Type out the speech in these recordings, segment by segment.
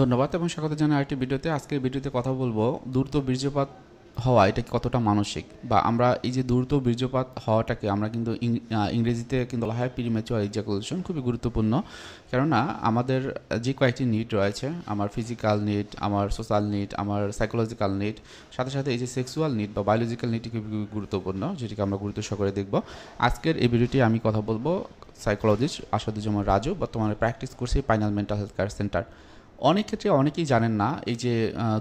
ধন্যবাদ এবং স্বাগত জানাই আরেকটি ভিডিওতে। আজকের ভিডিওতে কথা বলবো দ্রুত বীর্যপাত হওয়া এটা কতটা মানসিক, বা আমরা এই যে দ্রুত বীর্যপাত হওয়াটাকে আমরা কিন্তু ইংরেজিতে কিন্তু বলা হয় প্রিম্যাচুয়ার ইজাকুলেশন। খুবই গুরুত্বপূর্ণ, কেননা আমাদের যে কয়েকটি নিড রয়েছে, আমার ফিজিক্যাল নিড, আমার সোশ্যাল নিড, আমার সাইকোলজিক্যাল নিড, সাথে সাথে এই যে সেক্সুয়াল নিড বা বায়োলজিক্যাল নিডটি খুবই গুরুত্বপূর্ণ, যেটিকে আমরা গুরুত্ব সহকারে দেখব। আজকের এই ভিডিওটি আমি কথা বলবো সাইকোলজিস্ট আসাদুজ্জামান রাজু, বর্তমানে প্র্যাকটিস করছি পাইনাল মেন্টাল হেলথ কেয়ার সেন্টার। অনেক ক্ষেত্রে অনেকেই জানেন না এই যে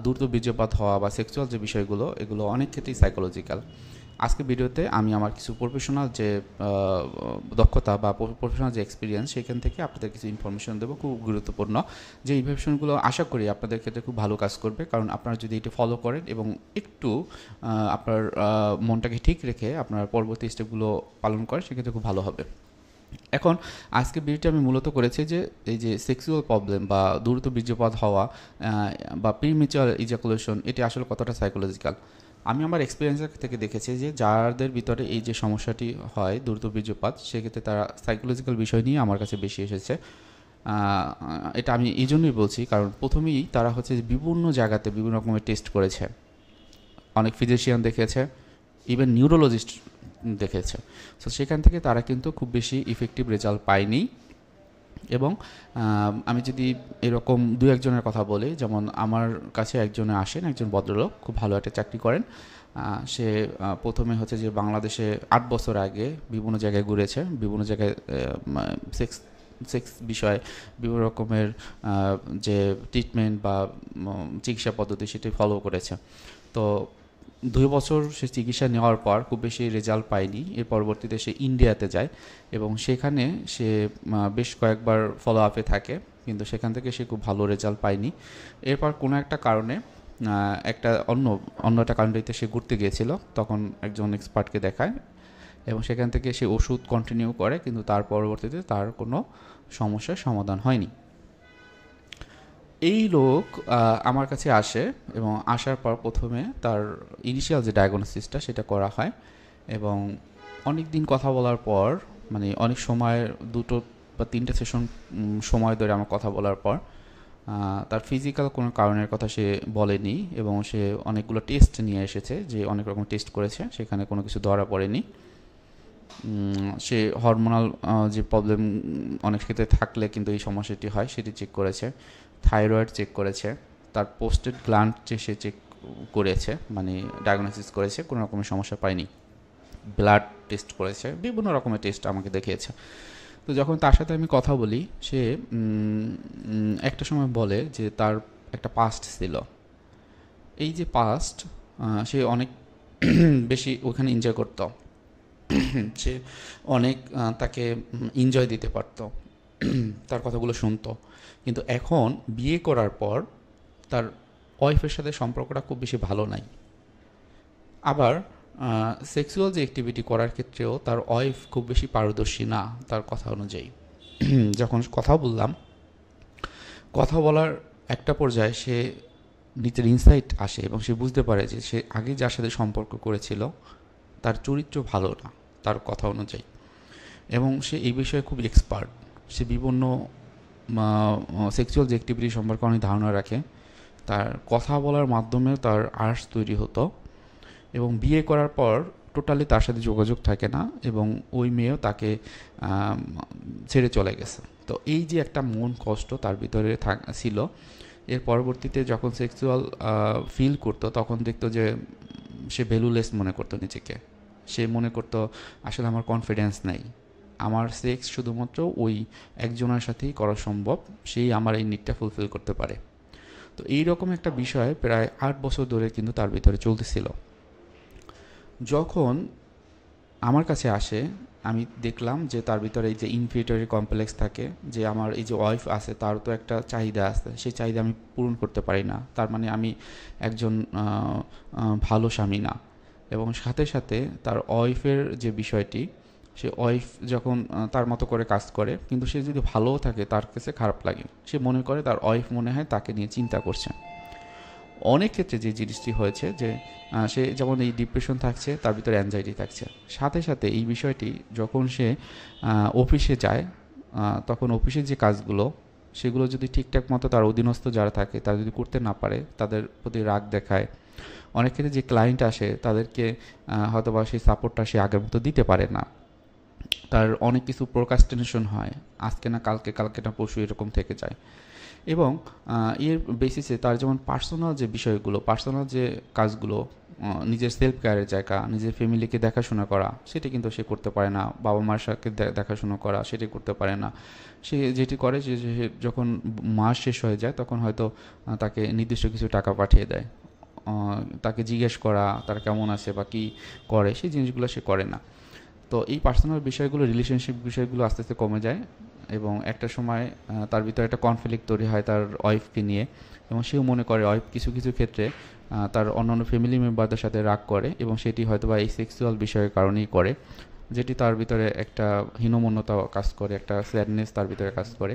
দ্রুত বীর্যপাত হওয়া বা সেক্সুয়াল যে বিষয়গুলো, এগুলো অনেক ক্ষেত্রেই সাইকোলজিক্যাল। আজকে ভিডিওতে আমি আমার কিছু প্রফেশনাল যে দক্ষতা বা প্রফেশনাল যে এক্সপিরিয়েন্স, সেখান থেকে আপনাদের কিছু ইনফরমেশন দেবো, খুব গুরুত্বপূর্ণ। যে ইনফরমেশনগুলো আশা করি আপনাদের ক্ষেত্রে খুব ভালো কাজ করবে, কারণ আপনারা যদি এটা ফলো করেন এবং একটু আপনার মনটাকে ঠিক রেখে আপনার পরবর্তী স্টেপগুলো পালন করেন, সেক্ষেত্রে খুব ভালো হবে। এখন আজকে ভিডিওটি আমি মূলত করেছি যে এই যে সেক্সুয়াল প্রবলেম বা দ্রুত বীর্যপাত হওয়া বা প্রিম্যাচুয়ার ইজাকুলেশন, এটি আসলে কতটা সাইকোলজিক্যাল। আমি আমার এক্সপিরিয়েন্সের থেকে দেখেছি যে যাদের ভিতরে এই যে সমস্যাটি হয় দ্রুত বীর্যপাত, সেক্ষেত্রে তারা সাইকোলজিক্যাল বিষয় নিয়ে আমার কাছে বেশি এসেছে। এটা আমি এই জন্যই বলছি, কারণ প্রথমেই তারা হচ্ছে বিভিন্ন জায়গাতে বিভিন্ন রকমের টেস্ট করেছে, অনেক ফিজিশিয়ান দেখেছে, ইভেন নিউরোলজিস্ট দেখেছে। সো সেখান থেকে তারা কিন্তু খুব বেশি ইফেক্টিভ রেজাল্ট পায়নি। এবং আমি যদি এরকম দু একজনের কথা বলি, যেমন আমার কাছে একজনে আসেন, একজন ভদ্রলোক খুব ভালো একটা চাকরি করেন। সে প্রথমে হচ্ছে যে বাংলাদেশে 8 বছর আগে বিভিন্ন জায়গায় ঘুরেছে, বিভিন্ন জায়গায় সেক্স বিষয়ে বিভিন্ন রকমের যে ট্রিটমেন্ট বা চিকিৎসা পদ্ধতি সেটি ফলো করেছে। তো 2 বছর সে চিকিৎসা নেওয়ার পর খুব বেশি রেজাল্ট পায়নি। এর পরবর্তীতে সে ইন্ডিয়াতে যায় এবং সেখানে সে বেশ কয়েকবার ফলো আপে থাকে, কিন্তু সেখান থেকে সে খুব ভালো রেজাল্ট পায়নি। এরপর কোনো একটা কারণে একটা অন্য একটা কান্ট্রিতে সে ঘুরতে গিয়েছিল, তখন একজন এক্সপার্টকে দেখায় এবং সেখান থেকে সে ওষুধ কন্টিনিউ করে, কিন্তু তার পরবর্তীতে তার কোনো সমস্যার সমাধান হয়নি। এই লোক আমার কাছে আসে এবং আসার পর প্রথমে তার ইনিশিয়াল যে ডায়াগনোসিসটা সেটা করা হয়, এবং অনেক দিন কথা বলার পর, মানে অনেক সময় 2 বা 3টে সেশন সময় ধরে আমার কথা বলার পর তার ফিজিক্যাল কোনো কারণের কথা সে বলেনি, এবং সে অনেকগুলো টেস্ট নিয়ে এসেছে, যে অনেক রকম টেস্ট করেছে, সেখানে কোনো কিছু ধরা পড়েনি। সে হরমোনাল যে প্রবলেম অনেক ক্ষেত্রে থাকলে কিন্তু এই সমস্যাটি হয়, সেটি চেক করেছে, থাইরয়েড চেক করেছে, তার পোস্টেড গ্ল্যান্ড যে সে চেক করেছে, মানে ডায়াগনোসিস করেছে, কোনো রকমের সমস্যা পায়নি। ব্লাড টেস্ট করেছে, বিভিন্ন রকমের টেস্ট আমাকে দেখিয়েছে। তো যখন তার সাথে আমি কথা বলি, সে একটা সময় বলে যে তার একটা পাস্ট ছিল। এই যে পাস্ট, সে অনেক বেশি ওখানে এনজয় করতো, সে অনেক তাকে এনজয় দিতে পারত, তার কথাগুলো শুনতো। কিন্তু এখন বিয়ে করার পর তার ওয়াইফের সাথে সম্পর্কটা খুব বেশি ভালো নাই। আবার সেক্সুয়াল যে অ্যাক্টিভিটি করার ক্ষেত্রেও তার ওয়াইফ খুব বেশি পারদর্শী না তার কথা অনুযায়ী। যখন কথা বললাম, কথা বলার একটা পর্যায়ে সে নিজের ইনসাইট আসে এবং সে বুঝতে পারে যে সে আগে যার সাথে সম্পর্ক করেছিল তার চরিত্র ভালো না তার কথা অনুযায়ী, এবং সে এই বিষয়ে খুব এক্সপার্ট। সে বিভিন্ন সেক্সুয়াল যে অ্যাক্টিভিটি সম্পর্কে অনেক ধারণা রাখে, তার কথা বলার মাধ্যমে তার আর্টস তৈরি হতো, এবং বিয়ে করার পর টোটালি তার সাথে যোগাযোগ থাকে না, এবং ওই মেয়েও তাকে ছেড়ে চলে গেছে। তো এই যে একটা মন কষ্ট তার ভিতরে ছিল, এর পরবর্তীতে যখন সেক্সুয়াল ফিল করতো তখন দেখতো যে সে ভ্যালুলেস মনে করতো নিজেকে। সে মনে করতো আসলে আমার কনফিডেন্স নাই, আমার সেক্স শুধুমাত্র ওই একজনের সাথেই করা সম্ভব, সেই আমার এই নিডটা ফুলফিল করতে পারে। তো এইরকম একটা বিষয় প্রায় 8 বছর ধরে কিন্তু তার ভিতরে চলতেছিল। যখন আমার কাছে আসে, আমি দেখলাম যে তার ভিতরে এই যে ইনফিরিয়রিটি কমপ্লেক্স থাকে, যে আমার এই যে ওয়াইফ আছে তার তো একটা চাহিদা আছে, সেই চাহিদা আমি পূরণ করতে পারি না, তার মানে আমি একজন ভালো স্বামী না। এবং সাথে সাথে তার ওয়াইফের যে বিষয়টি, সে ওয়াইফ যখন তার মতো করে কাজ করে, কিন্তু সে যদি ভালোও থাকে তার কাছে খারাপ লাগে, সে মনে করে তার ওয়াইফ মনে হয় তাকে নিয়ে চিন্তা করছে। অনেক ক্ষেত্রে যে জিনিসটি হয়েছে যে সে যেমন এই ডিপ্রেশন থাকছে, তার ভিতরে অ্যাংজাইটি থাকছে, সাথে সাথে এই বিষয়টি যখন সে অফিসে যায়, তখন অফিসের যে কাজগুলো সেগুলো যদি ঠিকঠাক মতো তার অধীনস্থ যারা থাকে তারা যদি করতে না পারে, তাদের প্রতি রাগ দেখায়, অনেক ক্ষেত্রে যে ক্লায়েন্ট আসে তাদেরকে হয়তো বা সেই সাপোর্টটা সে আগের মতো দিতে পারে না, তার অনেক কিছু প্রোক্রাস্টিনেশন হয়, আজকে না কালকে, কালকে না পরশু, এরকম থেকে যায়। এবং এর বেসিসে তার যেমন পার্সোনাল যে বিষয়গুলো, পার্সোনাল যে কাজগুলো, নিজের সেলফ কেয়ারের জায়গা, নিজের ফ্যামিলিকে দেখাশোনা করা, সেটা কিন্তু সে করতে পারে না। বাবা মার সাথে দেখাশোনা করা, সেটি করতে পারে না। সে যেটি করে যে সে যখন মাস শেষ হয়ে যায় তখন হয়তো তাকে নির্দিষ্ট কিছু টাকা পাঠিয়ে দেয়, তাকে জিজ্ঞেস করা তার কেমন আছে বা কী করে, সেই জিনিসগুলো সে করে না। তো এই পার্সোনাল বিষয়গুলো, রিলেশনশিপ বিষয়গুলো আস্তে আস্তে কমে যায় এবং একটা সময় তার ভিতরে একটা কনফ্লিক্ট তৈরি হয় তার ওয়াইফকে নিয়ে, এবং সেও মনে করে ওয়াইফ কিছু কিছু ক্ষেত্রে তার অন্যান্য ফ্যামিলি মেম্বারদের সাথে রাগ করে, এবং সেটি হয়তো বা এই সেক্সুয়াল বিষয়ের কারণেই করে, যেটি তার ভিতরে একটা হীনমন্যতা কাজ করে, একটা স্যাডনেস তার ভিতরে কাজ করে,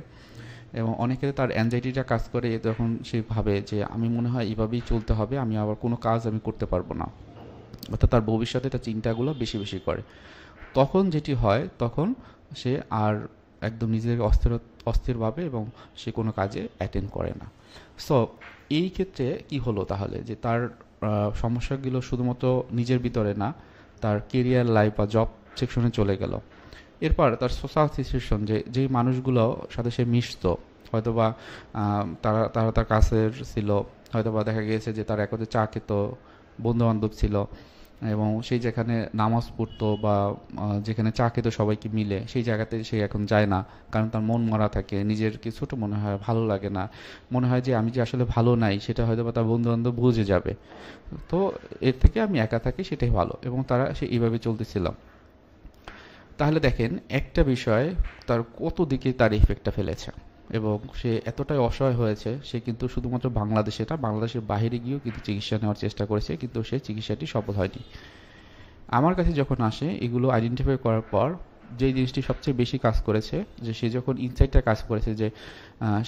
এবং অনেকের তার অ্যাংজাইটিটা কাজ করে যখন সে ভাবে যে আমি মনে হয় এভাবেই চলতে হবে, আমি আবার কোনো কাজ আমি করতে পারবো না, অর্থাৎ তার ভবিষ্যতে তার চিন্তাগুলো বেশি বেশি করে। তখন যেটি হয়, তখন সে আর একদম নিজেকে অস্থির ভাবে এবং সে কোনো কাজে অ্যাটেন্ড করে না। সো এই ক্ষেত্রে কি হলো তাহলে, যে তার সমস্যাগুলো শুধুমাত্র নিজের ভিতরে না, তার কেরিয়ার লাইফ বা জব সেকশনে চলে গেল। এরপর তার সোশ্যাল সিচুয়েশন, যেই মানুষগুলো সাথে সে মিশতো, হয়তোবা তারা তারা তার কাছের ছিল, হয়তোবা দেখা গিয়েছে যে তার একসাথে চা খেত, বন্ধুবান্ধব ছিল, এবং সেই যেখানে নামাজ পড়তো বা যেখানে চা খেত সবাইকে মিলে, সেই জায়গাতে সে এখন যায় না, কারণ তার মন মরা থাকে, নিজের কিছুটা মনে হয় ভালো লাগে না, মনে হয় যে আমি যে আসলে ভালো নাই সেটা হয়তো বা তার বন্ধুবান্ধব বুঝে যাবে, তো এর থেকে আমি একা থাকি সেটাই ভালো, এবং তারা সে এইভাবে চলতেছিল। তাহলে দেখেন একটা বিষয় তার কত দিকে তার ইফেক্টটা ফেলেছে, এবং সে এতটাই অসহায় হয়েছে, সে কিন্তু শুধুমাত্র বাংলাদেশে না, বাংলাদেশের বাইরে গিয়েও কিন্তু চিকিৎসা নেওয়ার চেষ্টা করেছে, কিন্তু সে চিকিৎসাটি সফল হয়নি। আমার কাছে যখন আসে এগুলো আইডেন্টিফাই করার পর, যে জিনিসটি সবচেয়ে বেশি কাজ করেছে, যে সে যখন ইনসাইটটা কাজ করেছে যে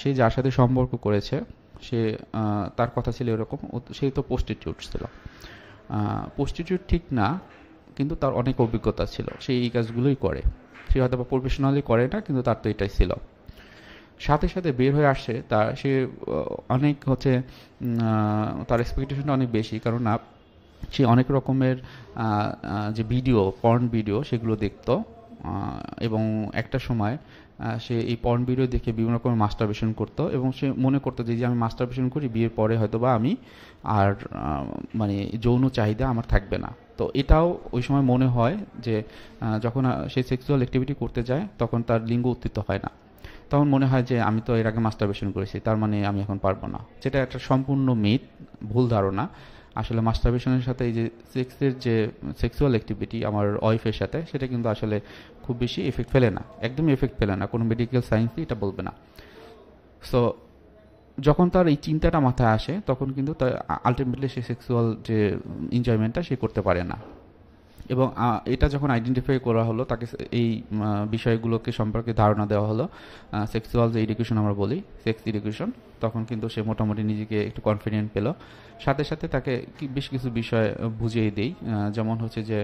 সে যার সাথে সম্পর্ক করেছে, সে তার কথা ছিল এরকম, সে তো প্রস্টিটিউট ছিল। প্রস্টিটিউট ঠিক না, কিন্তু তার অনেক অভিজ্ঞতা ছিল, সে এই কাজগুলোই করে, সে হয়তো বা প্রফেশনালি করে না, কিন্তু তার তো এটাই ছিল। সাথে সাথে বের হয়ে আসে তার সে অনেক হচ্ছে তার এক্সপেকটেশনটা অনেক বেশি, কারণ সে অনেক রকমের যে ভিডিও, পর্ন ভিডিও, সেগুলো দেখতো, এবং একটা সময় সে এই পর্ন ভিডিও দেখে বিভিন্ন রকমের মাস্টারবেশন করতো, এবং সে মনে করতো যে আমি মাস্টারবেশন করি, বিয়ের পরে হয়তো বা আমি আর মানে যৌন চাহিদা আমার থাকবে না। তো এটাও ওই সময় মনে হয় যে যখন সে সেক্সুয়াল অ্যাক্টিভিটি করতে যায় তখন তার লিঙ্গ উত্থিত হয় না, তখন মনে হয় যে আমি তো এর আগে মাস্টারবেশন করেছি, তার মানে আমি এখন পারবো না। যেটা একটা সম্পূর্ণ মিথ, ভুল ধারণা। আসলে মাস্টারবেশনের সাথে এই যে সেক্সের যে সেক্সুয়াল অ্যাক্টিভিটি আমার ওয়াইফের সাথে, সেটা কিন্তু আসলে খুব বেশি এফেক্ট ফেলে না, একদমই এফেক্ট ফেলে না, কোনো মেডিকেল সায়েন্সই এটা বলবে না। সো যখন তার এই চিন্তাটা মাথায় আসে তখন কিন্তু তার আলটিমেটলি সে সেক্সুয়াল যে এনজয়মেন্টটা সে করতে পারে না। এবং এটা যখন আইডেন্টিফাই করা হলো, তাকে এই বিষয়গুলোকে সম্পর্কে ধারণা দেওয়া হলো, সেক্সুয়াল যে এডুকেশন আমরা বলি, সেক্স এডুকেশন, তখন কিন্তু সে মোটামুটি নিজেকে একটু কনফিডেন্ট পেল। সাথে সাথে তাকে বেশ কিছু বিষয় বুঝিয়ে দিই, যেমন হচ্ছে যে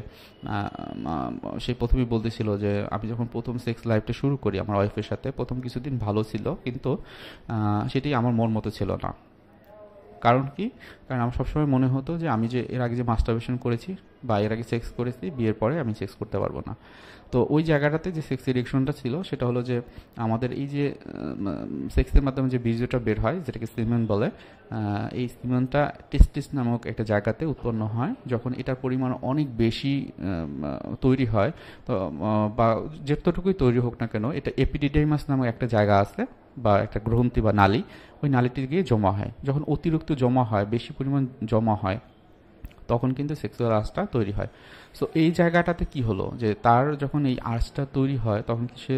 সে প্রথমেই বলতেছিল যে আমি যখন প্রথম সেক্স লাইফটা শুরু করি আমার ওয়াইফের সাথে, প্রথম কিছুদিন ভালো ছিল, কিন্তু সেটি আমার মন মতো ছিল না। কারণ কি? কারণ আমার সবসময় মনে হতো যে আমি যে এর আগে যে মাস্টারবেশন করেছি বা এর আগে সেক্স করেছি, বিয়ের পরে আমি সেক্স করতে পারবো না। তো ওই জায়গাটাতে যে সেক্স এডিকশনটা ছিল সেটা হলো যে আমাদের এই যে সেক্সের মাধ্যমে যে বীর্যটা বের হয়, যেটাকে সিমেন বলে, এই সিমেনটা টেস্টিস নামক একটা জায়গাতে উৎপন্ন হয়। যখন এটার পরিমাণ অনেক বেশি তৈরি হয়, তো বা যতটুকুই তৈরি হোক না কেন, এটা এপিডিডাইমাস নামক একটা জায়গা আছে বা একটা গ্রন্থি বা নালী, ওই নালীটি গিয়ে জমা হয়। যখন অতিরিক্ত জমা হয়, বেশি পরিমাণ জমা হয়, তখন কিন্তু সেক্সুয়াল আর্জটা তৈরি হয়। সো এই জায়গাটাতে কি হলো, যে তার যখন এই আর্জটা তৈরি হয় তখন কি সে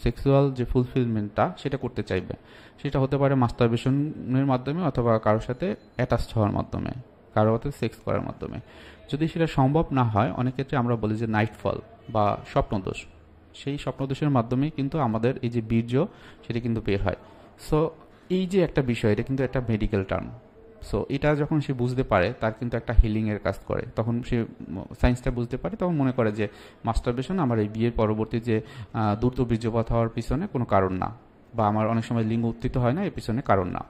সেক্সুয়াল যে ফুলফিলমেন্টটা সেটা করতে চাইবে। সেটা হতে পারে মাস্টারবেশনের মাধ্যমে, অথবা কারোর সাথে অ্যাটাচড হওয়ার মাধ্যমে, কারোর সাথে সেক্স করার মাধ্যমে। যদি সেটা সম্ভব না হয়, অনেক ক্ষেত্রে আমরা বলি যে নাইটফল বা স্বপ্নদোষ, সেই স্বপ্নদোষের মাধ্যমেই কিন্তু আমাদের এই যে বীর্য সেটা কিন্তু বের হয়। সো এই যে একটা বিষয়, এটা কিন্তু একটা মেডিকেল টার্ম। সো এটা যখন সে বুঝতে পারে, তার কিন্তু একটা হিলিংয়ের কাজ করে, তখন সে সায়েন্সটা বুঝতে পারে, তখন মনে করে যে মাস্টারবেশন আমার এই বিয়ের পরবর্তী যে দ্রুত বীর্যপাত হওয়ার পিছনে কোনো কারণ না, বা আমার অনেক সময় লিঙ্গ উত্থিত হয় না, এর পিছনে কারণ না।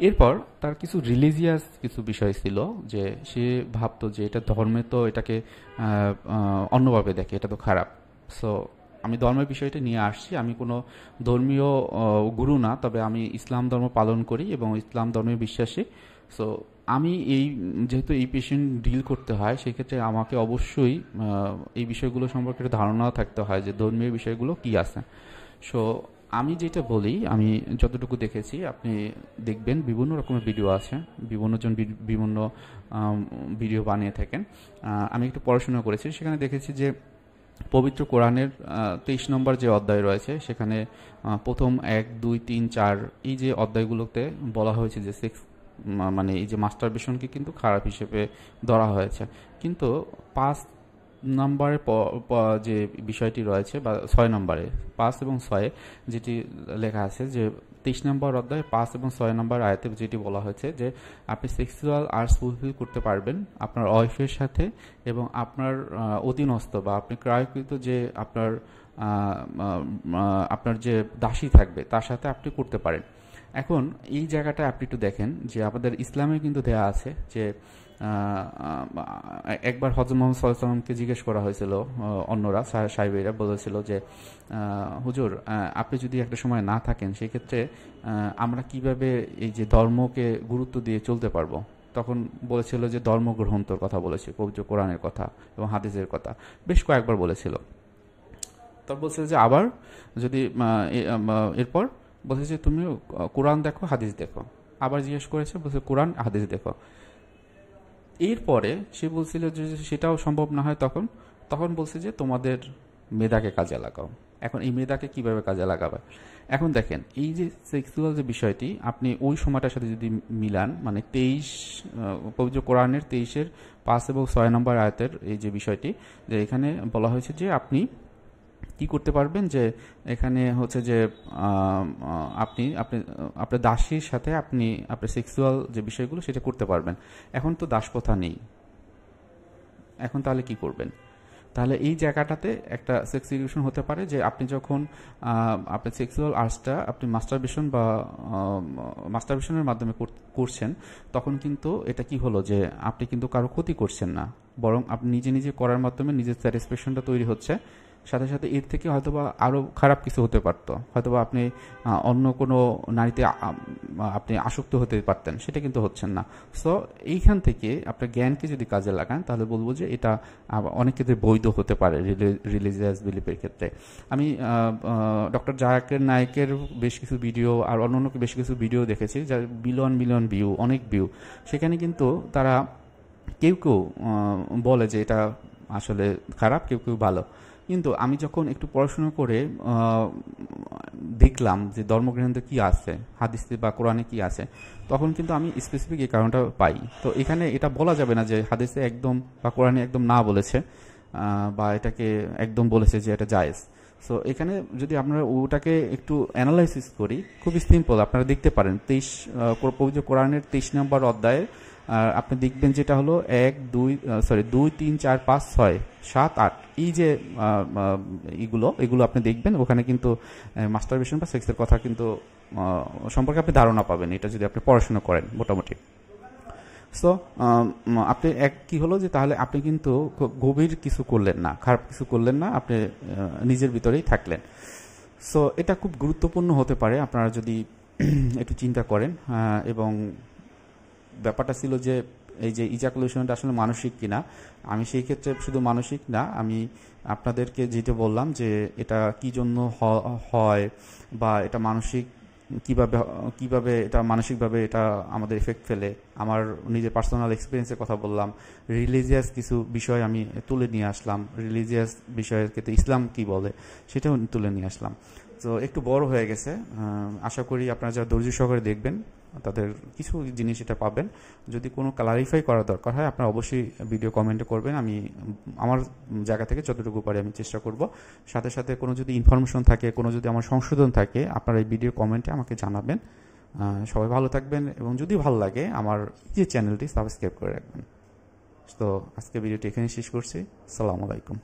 এরপর তার কিছু রিলিজিয়াস কিছু বিষয় ছিল, যে সে ভাবতো যে এটা ধর্মে তো এটাকে অন্যভাবে দেখে, এটা তো খারাপ। সো আমি ধর্মের বিষয়টা নিয়ে আসছি। আমি কোনো ধর্মীয় গুরু না, তবে আমি ইসলাম ধর্ম পালন করি এবং ইসলাম ধর্মে বিশ্বাসী। সো আমি যেহেতু এই পেশেন্ট ডিল করতে হয়, সেক্ষেত্রে আমাকে অবশ্যই এই বিষয়গুলো সম্পর্কে একটা ধারণাও থাকতে হয় যে ধর্মীয় বিষয়গুলো কি আছে। সো আমি যেটা বলি, আমি যতটুকু দেখেছি, আপনি দেখবেন বিভিন্ন রকমের ভিডিও আছে, বিভিন্নজন বিভিন্ন ভিডিও বানিয়ে থাকেন। আমি একটু পড়াশোনা করেছি, সেখানে দেখেছি যে পবিত্র কোরআনের 23 নম্বর যে অধ্যায় রয়েছে, সেখানে প্রথম 1, 2, 3, 4 এই যে অধ্যায়গুলোতে বলা হয়েছে যে সেক্স মানে এই যে মাস্টারবেশনকে কিন্তু খারাপ হিসেবে ধরা হয়েছে। কিন্তু 5 নম্বরে যে বিষয়টি রয়েছে, বা 6 নম্বরে, 5 এবং 6 যেটি লেখা আছে, যে 23 নম্বর অধ্যায়ে 5 এবং 6 নম্বর আয়াতে যেটি বলা হয়েছে যে আপনি সেক্সুয়াল আর্টস ফুলফিল করতে পারবেন আপনার ওয়াইফের সাথে, এবং আপনার অধীনস্থ বা আপনি ক্রয়কৃত যে আপনার যে দাসী থাকবে তার সাথে আপনি করতে পারেন। এখন এই জায়গাটা আপনি একটু দেখেন যে আমাদের ইসলামে কিন্তু দেয়া আছে যে একবার হযরত মুহাম্মদ সাল্লাল্লাহু আলাইহি ওয়াসাল্লামকে জিজ্ঞেস করা হয়েছিল, অন্যরা সাহাবীরা বলেছিল যে হুজুর, আপনি যদি একটা সময় না থাকেন, সেক্ষেত্রে আমরা কিভাবে এই যে ধর্মকে গুরুত্ব দিয়ে চলতে পারবো? তখন বলেছিল যে ধর্মগ্রন্থর কথা বলেছে, পবিত্র কোরআনের কথা এবং হাদিসের কথা বেশ কয়েকবার বলেছিল। তারপর বলছিল যে আবার যদি এরপর বলছে যে তুমি কোরআন দেখো, হাদিস দেখো। আবার জিজ্ঞেস করেছে, বলছে কোরআন হাদিস দেখো। এরপরে সে বলছিল যে সেটাও সম্ভব না হয়, তখন তখন বলছে যে তোমাদের মেধাকে কাজে লাগাও। এখন এই মেধাকে কিভাবে কাজে লাগাবে? এখন দেখেন, এই যে সেক্সুয়াল যে বিষয়টি আপনি ওই সময়টার সাথে যদি মিলান, মানে 23 পবিত্র কোরআনের 23-এর 5 এবং 6 নম্বর আয়াতের এই যে বিষয়টি, যে এখানে বলা হয়েছে যে আপনি কি করতে পারবেন, যে এখানে হচ্ছে যে আপনি আপনি আপনার দাসীর সাথে আপনি আপনার সেক্সুয়াল যে বিষয়গুলো সেটা করতে পারবেন। এখন তো দাসপ্রথা নেই, এখন তাহলে কি করবেন? তাহলে এই জায়গাটাতে একটা সেক্স এডুকেশন হতে পারে যে আপনি যখন আপনার সেক্সুয়াল আর্টসটা আপনি মাস্টারবেশনের মাধ্যমে করছেন, তখন কিন্তু এটা কি হলো যে আপনি কিন্তু কারো ক্ষতি করছেন না, বরং আপনি নিজে নিজে করার মাধ্যমে নিজের স্যাটিসফ্যাকশনটা তৈরি হচ্ছে। সাথে সাথে এর থেকে হয়তোবা আরও খারাপ কিছু হতে পারতো, হয়তোবা আপনি অন্য কোনো নারীতে আপনি আসক্ত হতে পারতেন, সেটা কিন্তু হচ্ছেন না। সো এইখান থেকে আপনার জ্ঞানকে যদি কাজে লাগান, তাহলে বলবো যে এটা অনেক ক্ষেত্রে বৈধ হতে পারে রিলিজিয়াস বিলিফের ক্ষেত্রে। আমি ডক্টর জাকির নায়েকের বেশ কিছু ভিডিও আর অন্য বেশ কিছু ভিডিও দেখেছি, যার মিলিয়ন মিলিয়ন ভিউ, অনেক ভিউ। সেখানে কিন্তু তারা কেউ কেউ বলে যে এটা আসলে খারাপ, কেউ কেউ ভালো। কিন্তু আমি যখন একটু পড়াশোনা করে দেখলাম যে ধর্মগ্রন্থে কি আছে, হাদিসে বা কোরআনে কি আছে, তখন কিন্তু আমি স্পেসিফিক এই কারণটা পাই। তো এখানে এটা বলা যাবে না যে হাদিসে একদম বা কোরআনে একদম না বলেছে, বা এটাকে একদম বলেছে যে এটা জায়েজ। সো এখানে যদি আমরা ওটাকে একটু অ্যানালাইসিস করি, খুবই সিম্পল, আপনারা দেখতে পারেন পবিত্র কোরআনের 23 নম্বর অধ্যায়ে আপনি দেখবেন যেটা হলো 2, 3, 4, 5, 6, 7, 8 এই যে এগুলো আপনি দেখবেন, ওখানে কিন্তু মাস্টারবেশন বা সেক্সের কথা কিন্তু সম্পর্কে আপনি ধারণা পাবেন, এটা যদি আপনি পড়াশোনা করেন মোটামুটি। সো আপনি কি হলো যে তাহলে আপনি কিন্তু গভীর কিছু করলেন না, খারাপ কিছু করলেন না, আপনি নিজের ভিতরেই থাকলেন। সো এটা খুব গুরুত্বপূর্ণ হতে পারে আপনারা যদি একটু চিন্তা করেন। এবং ব্যাপারটা ছিল যে এই যে ইজাকুলেশনটা আসলে মানসিক কিনা, আমি সেই ক্ষেত্রে শুধু মানসিক না, আমি আপনাদেরকে যেটা বললাম যে এটা কি জন্য হয়, বা এটা মানসিক কিভাবে এটা মানসিকভাবে এটা আমাদের এফেক্ট ফেলে, আমার নিজের পার্সোনাল এক্সপিরিয়েন্সের কথা বললাম, রিলিজিয়াস কিছু বিষয় আমি তুলে নিয়ে আসলাম, রিলিজিয়াস বিষয়ের ক্ষেত্রে ইসলাম কি বলে সেটাও তুলে নিয়ে আসলাম। তো একটু বড় হয়ে গেছে, আশা করি আপনারা যারা ধৈর্য সহকারে দেখবেন তাদের কিছু জিনিস এটা পাবেন। যদি কোনো ক্লারিফাই করা দরকার হয়, আপনারা অবশ্যই ভিডিও কমেন্টে করবেন, আমি আমার জায়গা থেকে যতটুকু পারি আমি চেষ্টা করব। সাথে সাথে কোনো যদি ইনফরমেশন থাকে, কোনো যদি আমার সংশোধন থাকে, আপনারা এই ভিডিও কমেন্টে আমাকে জানাবেন। সবাই ভালো থাকবেন, এবং যদি ভালো লাগে আমার যে চ্যানেলটি সাবস্ক্রাইব করে রাখবেন। তো আজকে ভিডিওটি এখানে শেষ করছি। আসসালামু আলাইকুম।